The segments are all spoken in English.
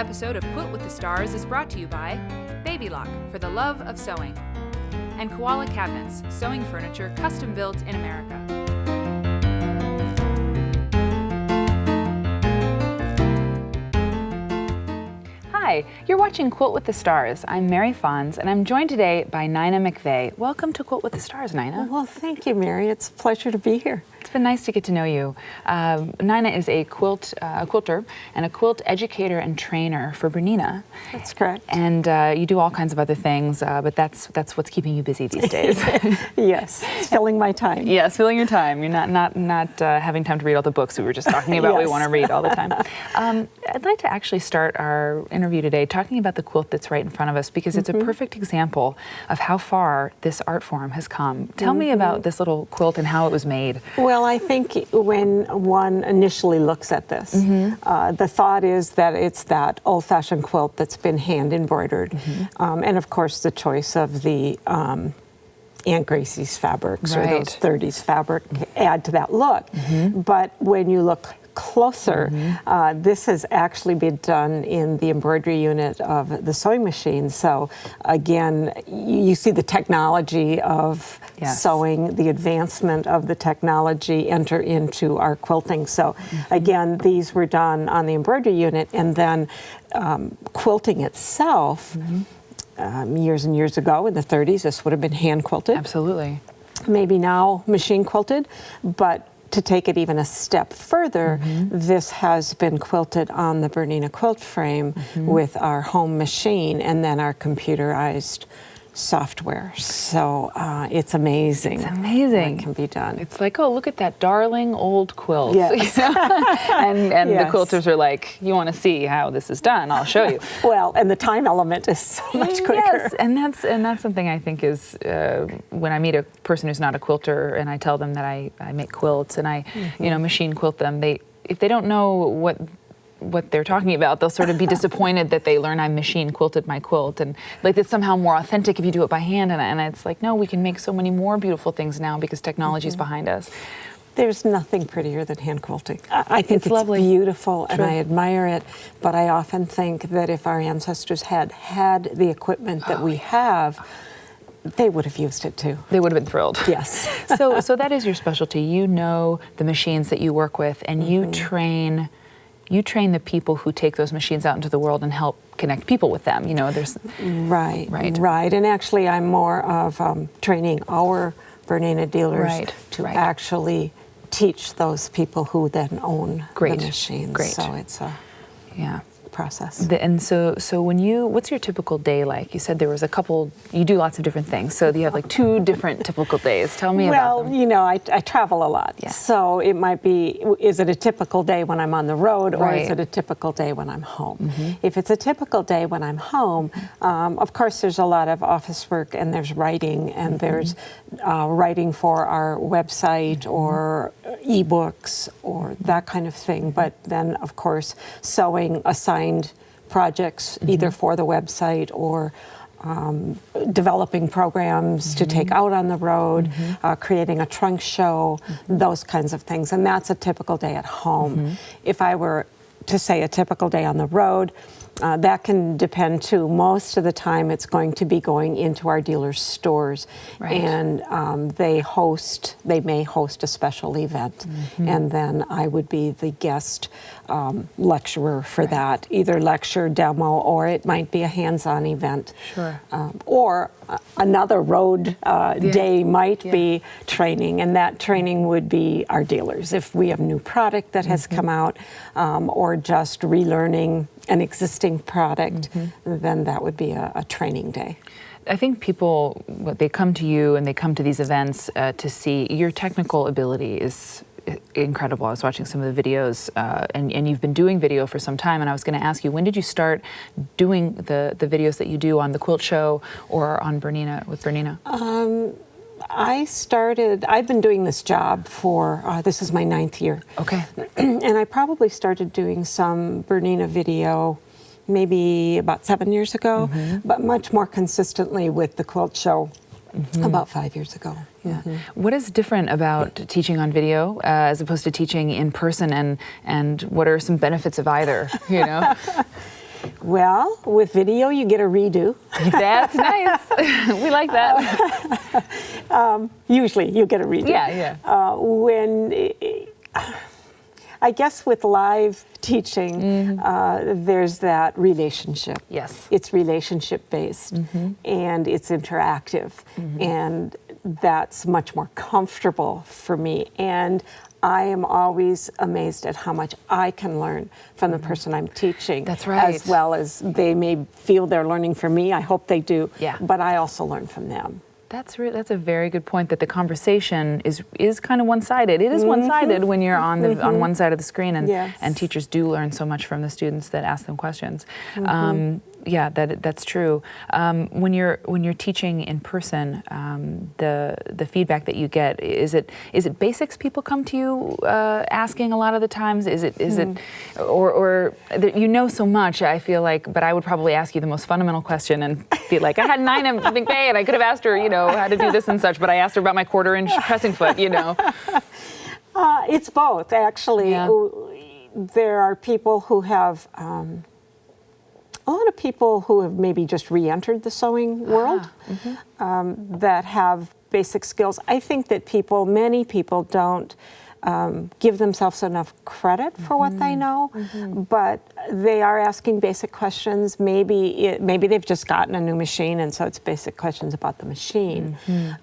episode of Quilt with the Stars is brought to you by Baby Lock, for the love of sewing, and Koala Cabinets, sewing furniture custom built in America. Hi, you're watching Quilt with the Stars. I'm Mary Fons, and I'm joined today by Nina McVeigh. Welcome to Quilt with the Stars, Nina. Well, thank you, Mary. It's a pleasure to be here. It's been nice to get to know you. Nina is a quilter and a quilt educator and trainer for Bernina. That's correct. And you do all kinds of other things, but that's what's keeping you busy these days. Yes, it's filling my time. Yes, filling your time. You're not having time to read all the books we were just talking about. Yes. We want to read all the time. I'd like to actually start our interview today talking about the quilt that's right in front of us, because it's a perfect example of how far this art form has come. Tell me about this little quilt and how it was made. Well, I think when one initially looks at this, the thought is that it's that old-fashioned quilt that's been hand embroidered, and of course the choice of the Aunt Gracie's fabrics or those 30s fabric add to that look. But when you look closer, this has actually been done in the embroidery unit of the sewing machine. So again, you see the technology of sewing, the advancement of the technology enter into our quilting. So again, these were done on the embroidery unit, and then quilting itself, years and years ago in the 30s, this would have been hand quilted. Absolutely. Maybe now machine quilted, but to take it even a step further, this has been quilted on the Bernina quilt frame with our home machine and then our computerized software. So it's amazing. It's amazing. What can be done. It's like, oh, look at that darling old quilt. Yes. and the quilters are like, you want to see how this is done? I'll show you. Well, and the time element is so much quicker. Yes, and that's something I think is when I meet a person who's not a quilter and I tell them that I make quilts and I machine quilt them, if they don't know what they're talking about, they'll sort of be disappointed that they learn I machine quilted my quilt, and like it's somehow more authentic if you do it by hand, and it's like, no, we can make so many more beautiful things now because technology is behind us. There's nothing prettier than hand quilting. I think it's lovely. Beautiful, and I admire it, but I often think that if our ancestors had the equipment that we have, they would have used it too. They would have been thrilled. Yes. So that is your specialty. You know the machines that you work with, and you train the people who take those machines out into the world and help connect people with them. You know, there's right. And actually, I'm more of training our Bernina dealers to actually teach those people who then own the machines. Great. So it's a process. And so what's your typical day like? You said there was you do lots of different things. So you have like 2 different typical days. Tell me about them. Well, I travel a lot. Yeah. So it might be, is it a typical day when I'm on the road, or is it a typical day when I'm home? If it's a typical day when I'm home, of course there's a lot of office work, and there's writing, and there's writing for our website or ebooks or that kind of thing. But then, of course, sewing assigned projects either for the website or developing programs to take out on the road, creating a trunk show, those kinds of things. And that's a typical day at home. If I were to say a typical day on the road, that can depend too. Most of the time it's going to be going into our dealers' stores, and they may host a special event, and then I would be the guest lecturer for that, either lecture, demo, or it might be a hands-on event. Or another road day might be training, and that training would be our dealers. If we have new product that has come out, or just relearning an existing product, then that would be a training day. I think people, they come to you and they come to these events to see your technical ability is incredible. I was watching some of the videos, and you've been doing video for some time, and I was going to ask you, when did you start doing the videos that you do on the Quilt Show or on Bernina, with Bernina? I've been doing this job for, this is my 9th year. Okay. And I probably started doing some Bernina video maybe about 7 years ago, but much more consistently with the Quilt Show about 5 years ago. What is different about teaching on video as opposed to teaching in person, and what are some benefits of either, you know? Well, with video, you get a redo. That's nice. We like that. Usually, you get a redo. Yeah. I guess with live teaching, there's that relationship. Yes. It's relationship based and it's interactive, and that's much more comfortable for me. And I am always amazed at how much I can learn from the person I'm teaching. That's right. As well as they may feel they're learning from me. I hope they do. Yeah. But I also learn from them. That's a very good point, that the conversation is kind of one-sided. It is one-sided when you're on one side of the screen, and Yes. and teachers do learn so much from the students that ask them questions. Yeah, that's true. When you're teaching in person, the feedback that you get, is it basics people come to you asking a lot of the times? Is it or you know so much? I feel like, but I would probably ask you the most fundamental question and be like, I had 9 at McVeigh and I could have asked her, how to do this and such, but I asked her about my 1/4-inch pressing foot. It's both, actually. Yeah. There are people who have. A lot of people who have maybe just re-entered the sewing world that have basic skills. I think that many people don't give themselves enough credit for what they know, but they are asking basic questions. Maybe they've just gotten a new machine, and so it's basic questions about the machine.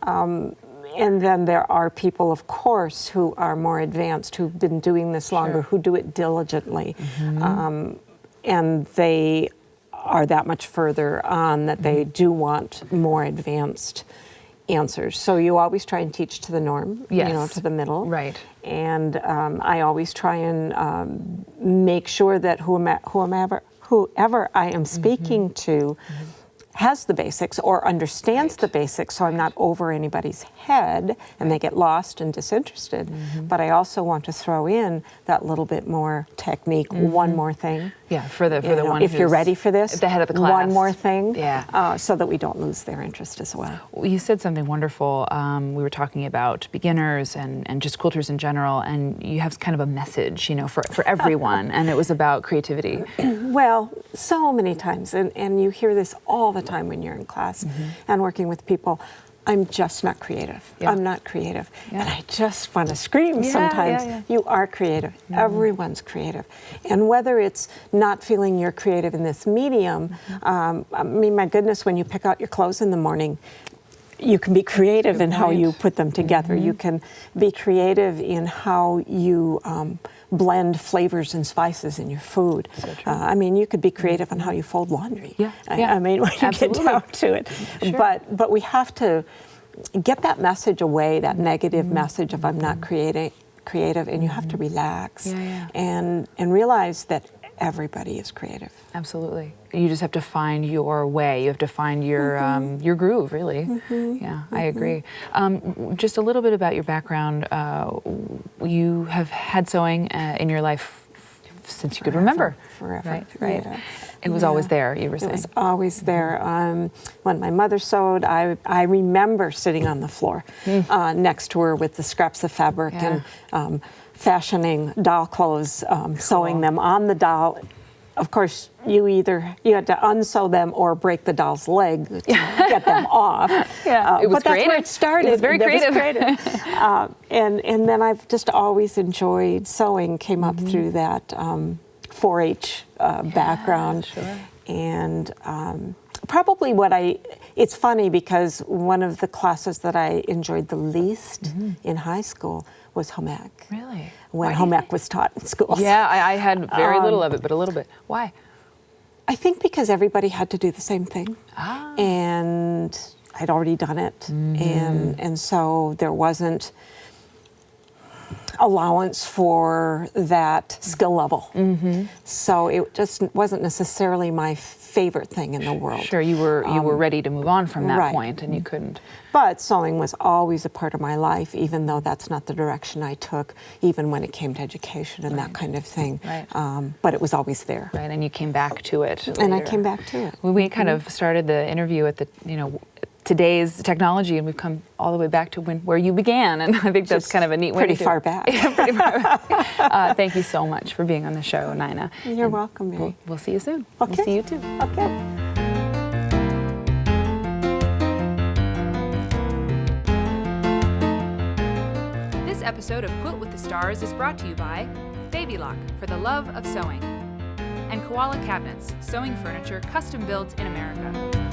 And then there are people, of course, who are more advanced, who've been doing this longer, who do it diligently, and they are that much further on that they do want more advanced answers. So you always try and teach to the norm, to the middle. Right. And I always try and make sure that whoever I am speaking to has the basics or understands the basics, so I'm not over anybody's head and they get lost and disinterested. But I also want to throw in that little bit more technique, one more thing. Yeah, for the one if you're ready for this, at the head of the class. One more thing, Yeah. so that we don't lose their interest as well. You said something wonderful. We were talking about beginners and just quilters in general, and you have kind of a message, for everyone, and it was about creativity. Well, so many times, and you hear this all the time when you're in class and working with people. I'm just not creative. Yeah. I'm not creative. Yeah. And I just want to scream sometimes. Yeah. You are creative. Everyone's creative. And whether it's not feeling you're creative in this medium, my goodness, when you pick out your clothes in the morning, you can be creative in how you put them together. You can be creative in how you blend flavors and spices in your food. So you could be creative on how you fold laundry. Yeah. When you get down to it. Sure. But we have to get that message away, that negative message of I'm not creative, and you have to relax and realize that everybody is creative. Absolutely. You just have to find your way. You have to find your groove, really. Yeah, I agree. Just a little bit about your background. You have had sewing in your life since you could remember. Forever. Right. Yeah. It was always there, you were saying. It was always there. When my mother sewed, I remember sitting on the floor next to her with the scraps of fabric and fashioning doll clothes, sewing them on the doll. Of course, you had to unsew them or break the doll's leg to get them off. It was but that's where it started. It was very creative. And then I've just always enjoyed sewing. Came up through that 4-H background. Sure. And probably it's funny because one of the classes that I enjoyed the least in high school was home ec. Really? When home ec was taught in schools. Yeah, I had very little of it, but a little bit. Why? I think because everybody had to do the same thing. And I'd already done it. And so there wasn't allowance for that skill level. So it just wasn't necessarily my favorite thing in the world. Sure, you were ready to move on from that point, and you couldn't. But sewing was always a part of my life, even though that's not the direction I took, even when it came to education and that kind of thing. Right. But it was always there. Right, and you came back to it. And I came back to it. We kind of started the interview at the today's technology, and we've come all the way back to where you began, and I think that's kind of a neat way. Pretty far back. Yeah, pretty far back. Thank you so much for being on the show, Nina. You're welcome, Mary. We'll see you soon. Okay. We'll see you too. Okay. This episode of Quilt with the Stars is brought to you by Baby Lock, for the love of sewing, and Koala Cabinets, sewing furniture custom built in America.